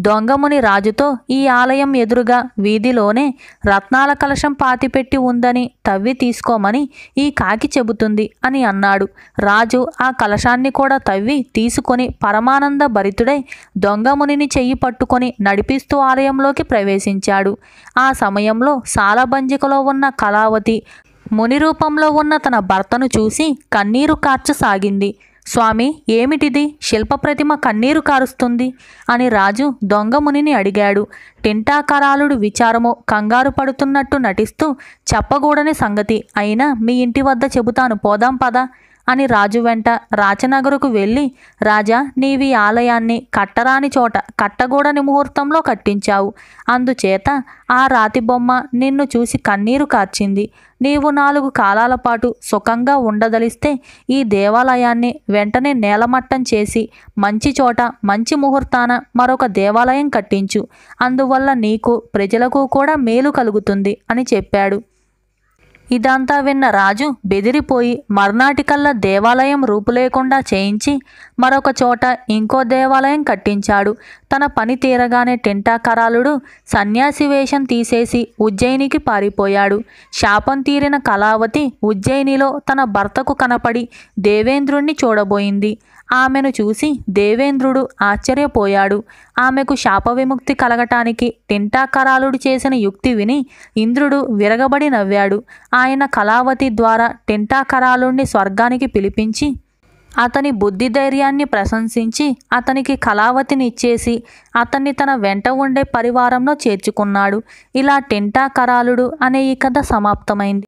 దొంగముని రాజుతో ఈ ఆలయం ఎదురుగా వీధిలోనే రత్నాల కలశం పాతిపెట్టి ఉందని తవ్వి తీసుకోమని ఈ కాకి చెబుతుంది అని అన్నాడు. రాజు ఆ కలశాన్ని కూడా తవ్వి తీసుకొని పరమానంద భరితుడై దొంగమునిని చెయ్యి పట్టుకొని నడిపిస్తూ ఆలయంలోకి ప్రవేశించాడు. ఆ సమయంలో సాలబంజికలో ఉన్న కళావతి ముని రూపంలో ఉన్న తన భర్తను చూసి కన్నీరు కార్చసాగింది. స్వామి, ఏమిటిది, శిల్పప్రతిమ కన్నీరు కారుస్తుంది అని రాజు దొంగమునిని అడిగాడు. టింటాకరాలుడు విచారము కంగారు పడుతున్నట్టు నటిస్తూ చెప్పకూడని సంగతి అయినా మీ ఇంటి వద్ద చెబుతాను, పోదాం పద అని రాజు వెంట రాచనగరుకు వెళ్ళి, రాజా, నీవి ఆలయాన్ని కట్టరాని చోట కట్టగూడని ముహూర్తంలో కట్టించావు. అందుచేత ఆ రాతి బొమ్మ నిన్ను చూసి కన్నీరు కార్చింది. నీవు 4 కాలాల పాటు సుఖంగా ఉండదలిస్తే ఈ దేవాలయాన్ని వెంటనే నేలమట్టం చేసి మంచి చోట మంచి ముహూర్తాన మరొక దేవాలయం కట్టించు. అందువల్ల నీకు ప్రజలకు కూడా మేలు కలుగుతుంది అని చెప్పాడు. ఇదంతా విన్న రాజు బెదిరిపోయి మర్నాటికల్లా దేవాలయం రూపులేకుండా చేయించి మరొక చోట ఇంకో దేవాలయం కట్టించాడు. తన పని తీరగానే టెంటాకరాలుడు సన్యాసి వేషం తీసేసి ఉజ్జయినికి పారిపోయాడు. శాపం తీరిన కళావతి ఉజ్జయినిలో తన భర్తకు కనపడి దేవేంద్రుణ్ణి చూడబోయింది. ఆమెను చూసి దేవేంద్రుడు ఆశ్చర్యపోయాడు. ఆమెకు శాప విముక్తి కలగటానికి టెంటాకరాలుడు చేసిన యుక్తి విని ఇంద్రుడు విరగబడి నవ్వాడు. ఆయన కళావతి ద్వారా టెంటాకరాలుణ్ణి స్వర్గానికి పిలిపించి అతని బుద్ధి ధైర్యాన్ని ప్రశంసించి అతనికి కళావతిని ఇచ్చేసి అతన్ని తన వెంట ఉండే పరివారంలో చేర్చుకున్నాడు. ఇలా టెంటాకరాలుడు అనే ఈ కథ సమాప్తమైంది.